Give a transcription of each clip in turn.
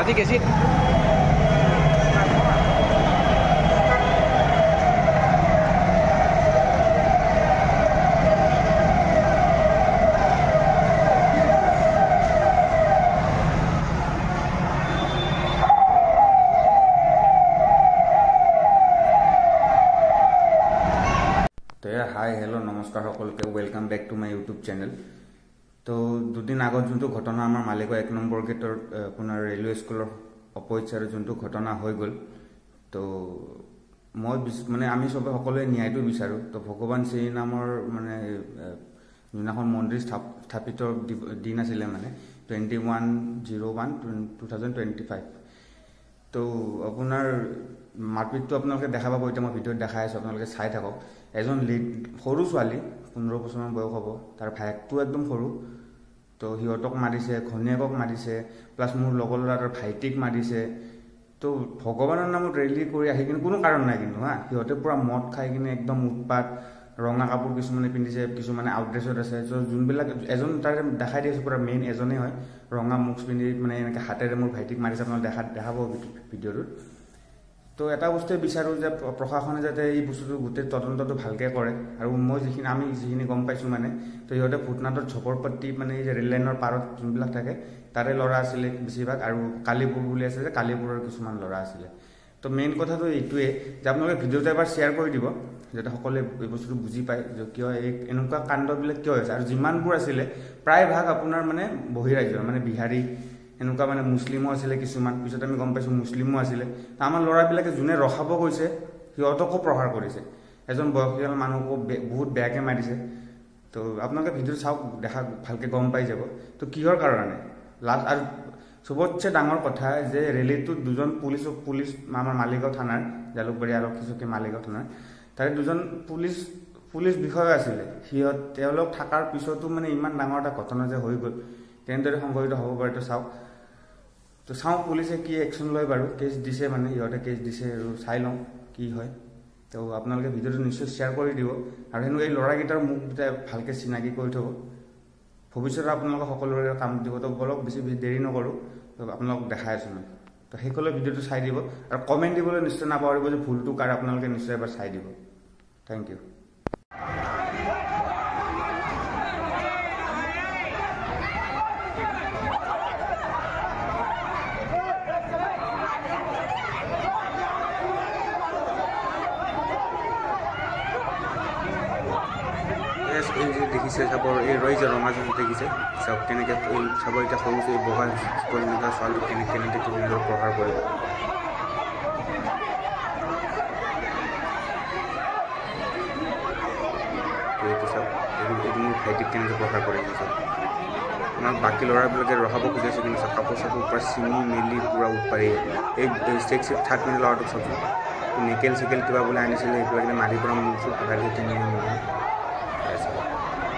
আজি গেছি hi hello नमस्कार सकलोके welcome back to my YouTube channel. तो दुदिन आगत जो घटना आम मालिक 1 नम्बर गेटर अपना रेलवे स्कूल अपोजिट साइड जो घटना हो गल तो मैं मानने आम सब सको न्याय विचारो। तो भगवान श्री नाমৰ মানে जोनाखन मंदिर स्थापित दिन आছিলে মানে 21/01/2025 तो अपनार मारपिटটো আপোনালোকে দেখা পাব। এতিয়া মই ভিডিঅ'ত দেখাই আছো, আপোনালোকে চাই থাকক। এজন সৰু ছোৱালী 15 বছৰমান বয়স হ'ব, তাৰ ভায়েকটো একদম সৰু। তো সিহঁতক মাৰিছে, ঘনীয়েকক মাৰিছে, প্লাছ মোৰ লগৰ ল'ৰাৰ ভাইটিক মাৰিছে। তো ভগৱানৰ নামত ৰেলী কৰি আহি কিনে কোনো কাৰণ নাই কিন্তু হা, সিহঁতে পুৰা মদ খাই কিনে একদম উৎপাত, ৰঙা কাপোৰ কিছুমানে পিন্ধিছে, কিছুমানে আউটড্ৰেছত আছে। চ' যোনবিলাক এজন তাৰে দেখাই দি আছে পুৰা মেইন এজনেই হয়, ৰঙা মুক্স পিন্ধি মানে এনেকৈ হাতেৰে মোৰ ভাইটিক মাৰিছে। আপোনালোকে দেখাব ভিডিঅ'টোত। তো এটা বস্তুৱে বিচাৰোঁ যে প্ৰশাসনে যাতে এই বস্তুটো গোটেই তদন্তটো ভালকৈ কৰে। আৰু মই আমি যিখিনি গম পাইছোঁ মানে, তো সিহঁতে ভূটনাথৰ ঝপৰপট্টি মানে এই যে ৰেল লাইনৰ পাৰত যোনবিলাক থাকে তাৰে ল'ৰা আছিলে বেছিভাগ, আৰু কালিপুৰ বুলি আছে যে কালিপুৰৰ কিছুমান ল'ৰা আছিলে। তো মেইন কথাটো এইটোৱে যে আপোনালোকে ভিডিঅ'টো এবাৰ শ্বেয়াৰ কৰি দিব, যাতে সকলোৱে এই বস্তুটো বুজি পায় যে কিয় এনেকুৱা কাণ্ডবিলাক কিয় হৈছে। আৰু যিমানবোৰ আছিলে প্ৰায়ভাগ আপোনাৰ মানে বহিৰাজ্যৰ মানে বিহাৰী, এনেকুৱা মানে মুছলিমো আছিলে কিছুমান, পিছত আমি গম পাইছোঁ মুছলিমো আছিলে। আমাৰ ল'ৰাবিলাকে যোনে ৰখাব গৈছে সিহঁতকো প্ৰহাৰ কৰিছে, এজন বয়সীয়াল মানুহকো বহুত বেয়াকৈ মাৰিছে। তো আপোনালোকে ভিডিঅ' চাওক, দেখা ভালকৈ গম পাই যাব। তো কিহৰ কাৰণে লাষ্ট আৰু চবতছে ডাঙৰ কথা যে ৰেলীটোত দুজন পুলিচ আমাৰ মালিগাঁও থানাৰ, জালুকবাৰী আৰক্ষী চকী মালিগাঁও থানাৰ, তাৰে দুজন পুলিচ বিষয়া আছিলে। তেওঁলোক থকাৰ পিছতো মানে ইমান ডাঙৰ এটা ঘটনা যে হৈ গ'ল, কেনেদৰে সংঘটিত হ'ব পাৰে তো চাওক। তো চাওঁ পুলিচে কি একশ্যন লয় বাৰু। কেছ দিছে মানে সিহঁতে কেছ দিছে, আৰু চাই লওঁ কি হয়। তো আপোনালোকে ভিডিঅ'টো নিশ্চয় শ্বেয়াৰ কৰি দিব, আৰু সেনেকুৱা এই ল'ৰাকেইটাৰ মুখ ভালকৈ চিনাকি কৰি থ'ব। ভৱিষ্যতে আপোনালোকে সকলোৰে কাম দিব। তো বলক বেছি দেৰি নকৰোঁ, তো আপোনালোকক দেখাই আছোঁ মই। তো সেইসকলে ভিডিঅ'টো চাই দিব, আৰু কমেণ্ট দিবলৈ নিশ্চয় নাপাহৰিব যে ভুলটো কাৰ, আপোনালোকে নিশ্চয় এবাৰ চাই দিব। Thank you. এই যে দেখিছে চাব, এই ৰৈ যে ৰঙা যোনটো দেখিছে চাওক, কেনেকৈ চাব এতিয়া সৰু যে বগা কন্যা ছোৱালী কেনেকৈ নিজৰ প্ৰহাৰ কৰিব। এইটো চাওক, এইটো মোৰ ভাইটিক কেনেকৈ প্ৰহাৰ কৰিছে চাওক। আমাৰ বাকী ল'ৰাবিলাকে ৰখাব খুজিছে, কিন্তু চাওক কাপোৰ চাপোৰ পৰা ছিঙি মেলি পূৰা উৎপাৰি। এই চেক থাক মিনি ল'ৰাটোক চাওকচোন, নেকেল চেকেল কিবা বোলে আনিছিলে, সেইবিলাক কিনে মাৰি পৰা মোৰ চোৰ আগাই তিনি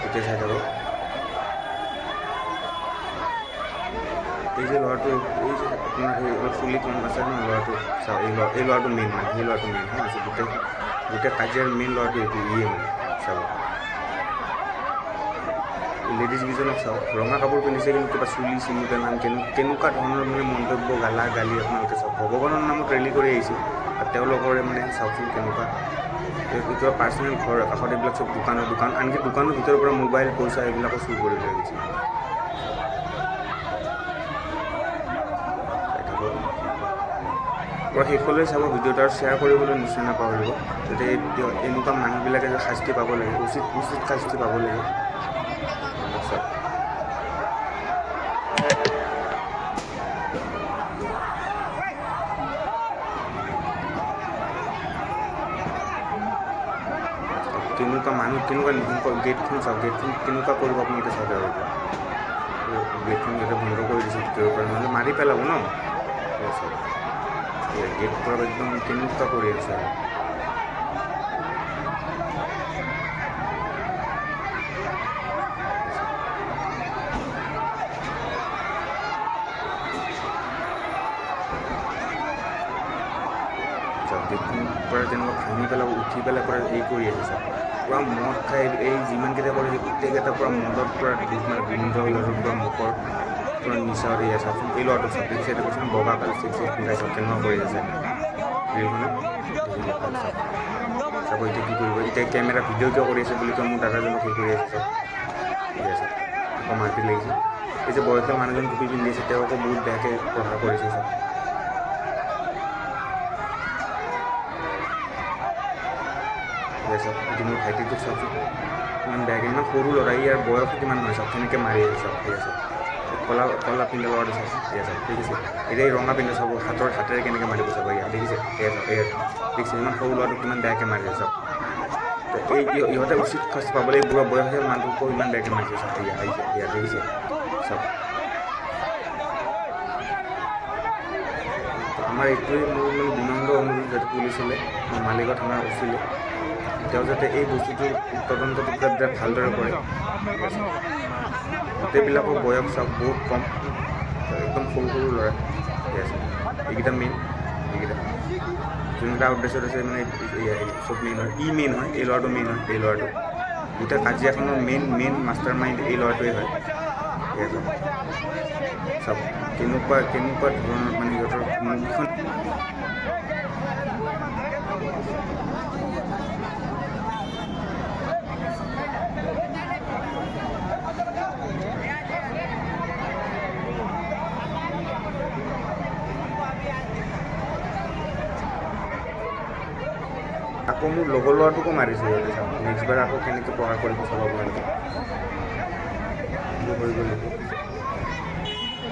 এতিয়া চাই থাকক। এই যে ল'ৰাটো, এই যে আপোনাৰ অলপ চুলি কম আছে ন ল'ৰাটো, চাওক এই ল'ৰাটো মেইন মানে, সেই ল'ৰাটো মেইন হা আছে। গোটেই কাজিয়াৰ মেইন ল'ৰাটো এইটো ইয়ে মানে চাব। লেডিজ কেইজনক চাওক, ৰঙা কাপোৰ পিন্ধিছে, কিন্তু কিবা চুলি চিঙি পেলাম কেনেকুৱা ধৰণৰ মানে মন্তব্য গালি আপোনালোকে চাওক। ভগৱানৰ নামত ৰেলী কৰি আহিছে, আৰু তেওঁলোকৰে মানে চাওকচোন কেনেকুৱা কিবা পাৰ্চনেল ঘৰ কাষত এইবিলাক চব দোকান, আনকি দোকানৰ ভিতৰৰ পৰা মোবাইল পইচা এইবিলাকো চুৰ কৰি লৈ গৈছে। পৰা শেষলৈ চাব ভিডিঅ'টো, আৰু শ্বেয়াৰ কৰিবলৈ নিশ্চয় নাপাহৰিব, যাতে এনেকুৱা মানুহবিলাকে যে শাস্তি পাব লাগে, উচিত শাস্তি পাব লাগে। কেনেকুৱা মানুহ, কেনেকুৱা গেটখন চাওক, গেটখন কেনেকুৱা কৰিব আপোনালোকে চাওক। আৰু গেটখন যাতে বন্ধ কৰি দিছে ভিতৰৰ পৰা, নহ'লে মাৰি পেলাব ন। গেট পৰা একদম কেনেকুৱা কৰি আছে। গেটখন পৰা যেনেকুৱা ভাঙি পেলাব, উঠি পেলাই পৰা হেৰি কৰি আছে পুৰা মদ খাই। এই যিমানকেইটা কৰে গোটেইকেইটা পুৰা মদত পুৰা গোন্ধ ওলাইছে, পুৰা মুখৰ পুৰা নিচা হৈ আছে চাওকচোন এই ল'ৰাটোক চাওক দেখিছে এইটো কৈছোঁ বগা কাল চিক্স পিন্ধাই চাওক কেনেকুৱা কৰি আছে ৰিলখনে চাব এতিয়া কি কৰিব এতিয়া কেমেৰা ভিডিঅ' কিয় কৰি আছে বুলি কয় মোৰ দাদাজনক সেই কৰি আছে চাওক ঠিক আছে আকৌ মাৰপিট লাগিছে এই যে বয়সীয়াল মানুহজন টুপি পিন্ধি আছে তেওঁ আকৌ বহুত বেয়াকৈ প্ৰহাৰ কৰিছে চাওক ঠিক আছে এইটো মোৰ ভাইটিটোক চাওকচোন ইমান বেয়াকৈ ইমান সৰু ল'ৰা ইয়াৰ বয়স কিমান নহয় চাওক কেনেকৈ মাৰি আছে চাওক ঠিক আছে কলা পিন্ধা ল'ৰাটো চাওক ঠিক আছে ঠিক আছে এতিয়া এই ৰঙা পিন্ধা চাব হাতেৰে কেনেকৈ মাৰিব চাব ইয়াত দেখিছে এয়া চাওক এয়া দেখিছে ইমান সৰু ল'ৰাটোক কিমান বেয়াকৈ মাৰিছে চাওক এই ইহঁতে উচিত শাস্তি পাবলৈ বুঢ়া বয়সীয়াল মানুহটোকো ইমান বেয়াকৈ মাৰিছে চাওক ইয়াত দেখিছে চাওক আমাৰ এইটোৱে মোৰ মানে বিনম্ৰ অনুৰোধ যাতে পুলিচলে মালিগাঁও থানাৰ উচিলে তেওঁ যাতে এই বস্তুটোৰ তদন্তটো বিৰাট ভালদৰে কৰে গোটেইবিলাকৰ বয়স চাওক বহুত কম একদম সৰু সৰু ল'ৰা ঠিক আছে এইকেইটা মেইন এইকেইটা যোনকেইটা উদ্দেশ্যত আছে মানে চব মেইন হয় মেইন হয় এই ল'ৰাটো মেইন হয় এই ল'ৰাটো গোটেই কাজিয়াখনৰ মেইন মাষ্টাৰ মাইণ্ড এই ল'ৰাটোৱে হয় ঠিক আছে চব কেনেকুৱা ধৰণৰ মানে সিহঁতৰ মুখখন আকৌ মোৰ লগৰ ল'ৰাটোকো মাৰিছে সিহঁতে চাওক নেক্সট বাৰ আকৌ কেনেকৈ প্ৰহাৰ কৰিব চাব আপোনালোকে হৈ গ'ল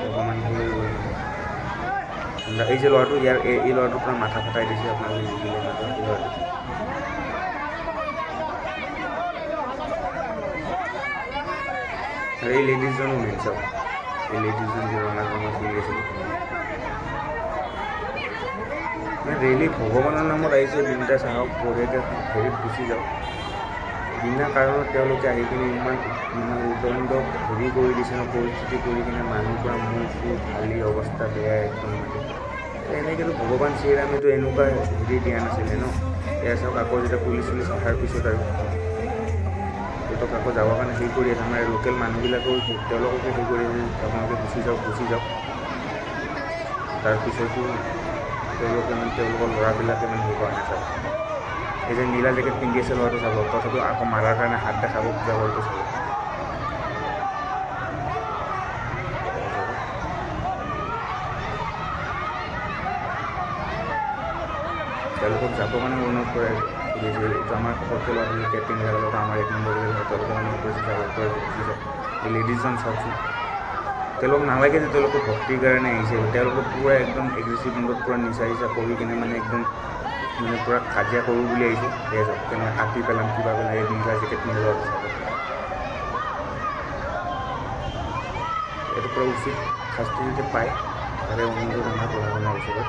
অকণমান ভুল হৈ গ'ল এই যে ল'ৰাটো ইয়াৰ এই ল'ৰাটোৰ পৰা মাথা ফটাই দিছে আপোনালোকে বুজিলে মাত্ৰ এই ল'ৰাটো আৰু এই লেডিজজনো মেইন চাওক এই লেডিজজন যে ৰঙা ফুলি আছিলে ৰেলি ভগৱানৰ নামত আহিছে বিন্দাছ আহক বঢ়িয়াকৈ হেৰিত গুচি যাওক বিনা কাৰণত তেওঁলোকে আহি কিনে ইমান উদণ্ড হেৰি কৰি দিছে ন পৰিস্থিতি কৰি কিনে মানুহৰ পৰা মূৰ চুৰ ফালি অৱস্থা বেয়া একদম মানে এনেকৈতো ভগৱান শ্ৰীৰামেতো এনেকুৱা হেৰি দিয়া নাছিলে ন এয়া চাওক আকৌ যেতিয়া পুলিচ অহাৰ পিছত আৰু সিহঁতক আকৌ যাবৰ কাৰণে হেৰি কৰি আছে আমাৰ লোকেল মানুহবিলাকেও তেওঁলোককে হেৰি কৰি আছে আপোনালোকে গুচি যাওক তাৰপিছতো তেওঁলোকৰ ল'ৰাবিলাকে মানে হেৰি কৰা নাচাব এই যে নীলা জেকেট পিন্ধি আছে ল'ৰাটো চাব তথাপিও আকৌ মাৰাৰ কাৰণে হাত দেখাব পূজা কৰিব চাব তেওঁলোকক যাব মানে অনুৰোধ কৰে এইটো আমাৰ সপক্ষে ল'ৰা কেপ্টেইন লগত আমাৰ 1 নম্বৰ তেওঁলোকে অনুৰোধ কৰিছে যাব কৰে এই লেডিজজন চাওকচোন তেওঁলোক নালাগে যে তেওঁলোকে ভক্তিৰ কাৰণে আহিছে তেওঁলোকে পূৰা একদম এগ্ৰেছিভ মুডত পূৰা নিচা কৰি কিনে মানে একদম মানে পূৰা কাজিয়া কৰোঁ বুলি আহিছে সেয়া চাওক কেনেকৈ কাটি পেলাম কিবা পেলাই এই নীলা জেকেট পিন্ধি লোৱাৰ চাব এইটো পূৰা উচিত শাস্তি যদি পায় তাৰে অনুৰোধ আমাৰ প্ৰশাসনৰ ওচৰত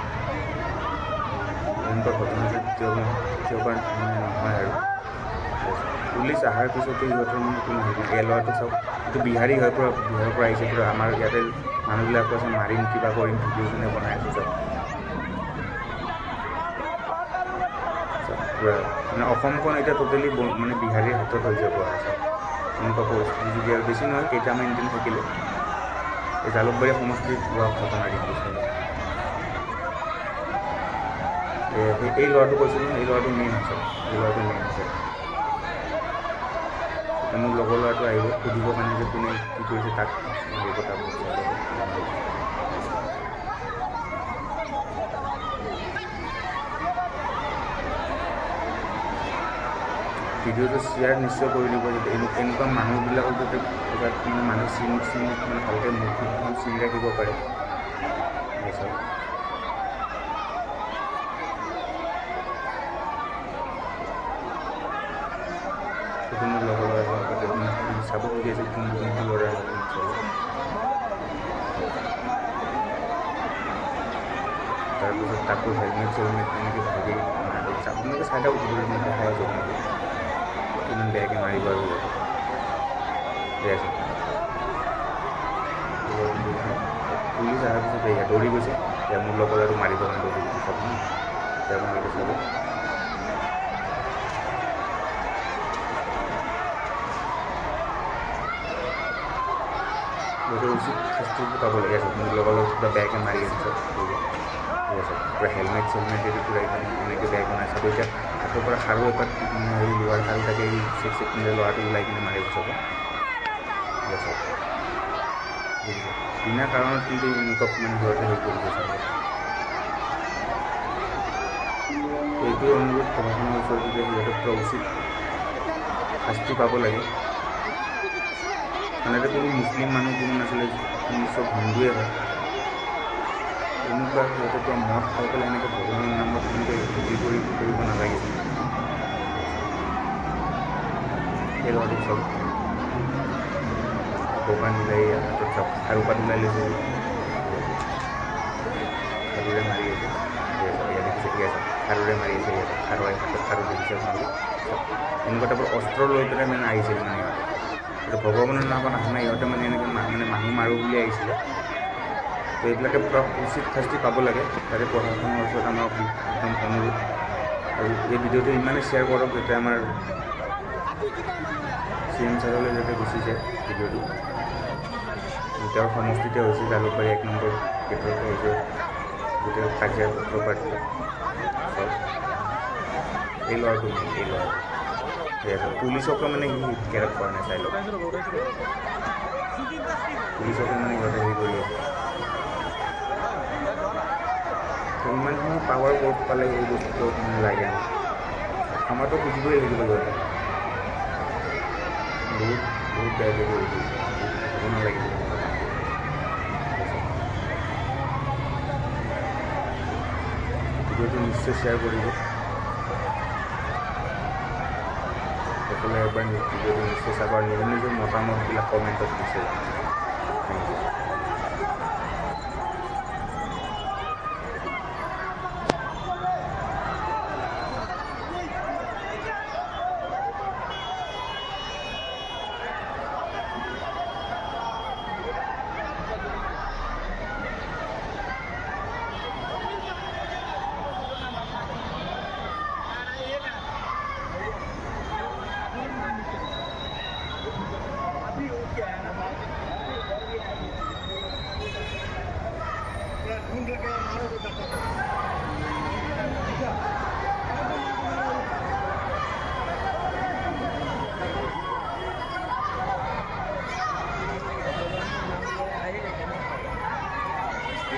এনেকুৱা ঘটনা কিয় মানে নহয় আৰু পুলিচ অহাৰ পিছতো সিহঁতৰ মানে কোনো হেৰি এই ল'ৰাটো চাওক এইটো বিহাৰী হয় বিহাৰৰ পৰা আহিছে পূৰা আমাৰ ইয়াতে মানুহবিলাক কৈছে মাৰিম কিবা কৰিম ভিডিঅ'জনে বনাই আছে চাওক পূৰা মানে অসমখন এতিয়া টোটেলি মানে বিহাৰীৰ হাতত হৈ যাব আৰু চাওক এনেকুৱা পৰিস্থিতি যদি আৰু বেছি নহয় কেইটামান দিন থাকিলে এই জালুকবাৰী সমষ্টিত হোৱা ঘটনা কিন্তু এই ল'ৰাটো কৈছিলোঁ এই ল'ৰাটো মেইন আছে মোৰ লগৰ ল'ৰাটো আহিব সুধিবৰ কাৰণে যে কোনে কি কৰিছে তাক হেৰি কথা ভিডিঅ'টো শ্বেয়াৰ নিশ্চয় কৰি দিব যাতে এনেকুৱা মানুহবিলাকক যাতে মানে মানুহ চিনি মানে ভালকৈ মুখখন চিনি ৰাখিব পাৰে মোৰ লগৰ ল'ৰা চাব খুজি আছে কোনটো ল'ৰা তাৰপিছত তাকো হেলমেট চেলমেট এনেকৈ ভাবি আপোনালোকে চাই থাকক মই দেখাই আছোঁ আপোনালোকে ইমান বেয়াকৈ মাৰিব আৰু বেয়া আছে পুলিচ অহাৰ পিছত এয়া দৌৰি গৈছে এতিয়া মোৰ লগৰ আৰু মাৰিব কাৰণে দৌৰি গৈছে চাব এতিয়া আপোনালোকে চাব সিহঁতে উচিত শাস্তিটো পাব লাগে আছে লগৰ কিবা বেয়াকৈ মাৰি আছে চব ঠিক আছে পূৰা হেলমেট চেলমেট এইটো পূৰা একদম এনেকৈ বেগ বনাইছে তো এতিয়া হাতৰ পৰা সাৰু এপাত হেৰি লোৱাৰ সাৰু থাকে এই চেক ল'ৰাটো ওলাই কিনে মাৰি চব ঠিক আছে বিনা কাৰণত কিন্তু এনেকুৱা মানে সিহঁতে হেৰি কৰিব চাব এইটোৱে অনুৰোধ প্ৰশাসনৰ ওচৰত যে সিহঁতে পূৰা উচিত শাস্তি পাব লাগে মানে এটা কোনো মুছলিম মানুহ কোনো নাছিলে চব হিন্দুৱে হয় এনেকুৱা সিহঁতে পূৰা মদ খাই পেলাই এনেকৈ ভগৱানৰ নামত এনেকৈ হেৰি কৰিব নালাগিছিল সেই ল'ৰাটোক চব ভগৱান মিলাই হাতত চব খাৰু পাত ওলাই লৈছে খাৰুৰে মাৰি আছে ইয়াত দেখিছে ঠিক আছে খাৰুৰে মাৰি আছে ইয়াতে খাৰু হাতত খাৰু দেখিছে আপোনালোকে এনেকুৱা টাইপৰ অস্ত্ৰ লৈ পেলাই মানে আহিছিল মানে সিহঁতে ভগৱানৰ নামত অহা নাই সিহঁতে মানে এনেকৈ মানে মানুহ মাৰোঁ বুলি আহিছিলে তো এইবিলাকে পূৰা উচিত শাস্তি পাব লাগে তাতে প্ৰশাসনৰ ওচৰত আমাৰ একদম অনুৰোধ আৰু এই ভিডিঅ'টো ইমানেই শ্বেয়াৰ কৰক যাতে আমাৰ CM ছাৰলৈ যাতে গুচি যায় ভিডিঅ'টো তেওঁৰ সমষ্টিতে হৈছে জালুকবাৰী 1 নম্বৰ গেটৰ হৈছে গোটেই কাজিয়া প্ৰপাৰ্টি চব এই ল'ৰাটো এই ল'ৰা পুলিচকে মানে সি কেৰেক্ট কৰা নাই চাই লওক পুলিচকে মানে সিহঁতে হেৰি কৰি আছে ইমানখিনি পাৱাৰ ক'ত পালে এই বস্তুটো মানে লাগে আমাৰতো বুজিবই লাগিব সিহঁতে বহুত বহুত বেয়াকৈ কৰি দিছে হ'ব নালাগিব ভিডিঅ'টো নিশ্চয় শ্বেয়াৰ কৰিব সকলোৱে এবাৰ ভিডিঅ'টো নিশ্চয় চাব আৰু নিজৰ নিজৰ মতামতবিলাক কমেণ্টত দিছে থেংক ইউ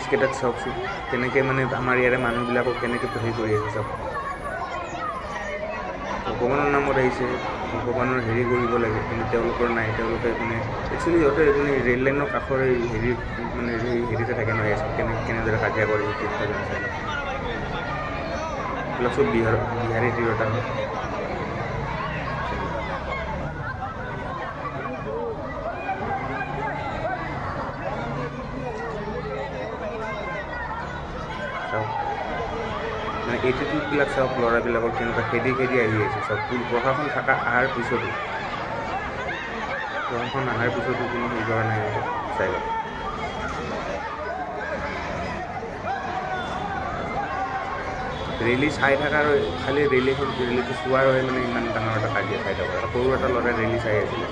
কেইটাত চাওকচোন কেনেকৈ মানে আমাৰ ইয়াৰে মানুহবিলাকক কেনেকৈ হেৰি কৰি আছে চব ভগৱানৰ নামত আহিছে ভগৱানৰ হেৰি কৰিব লাগে কিন্তু তেওঁলোকৰ নাই তেওঁলোকে মানে একচুৱেলি সিহঁতে মানে ৰেল লাইনৰ কাষৰ হেৰি মানে হেৰিতে থাকে নহয় চব কেনেদৰে কাজিয়া কৰি এইবিলাক চব বিহাৰী তিৰোতা হয় মানে এটিটিউডবিলাক চাওক ল'ৰাবিলাকৰ কেনেকুৱা খেদি আহি আছে চব প্ৰশাসন থকা অহাৰ পিছতো প্ৰশাসন অহাৰ পিছতো কোনো হেৰি কৰা নাই চাই লওক ৰেলী চাই থকাৰ খালি ৰেলীটো চোৱাৰ হয় মানে ইমান ডাঙৰ এটা কাজিয়া চাই থকা সৰু এটা ল'ৰাই ৰেলী চাই আছিলে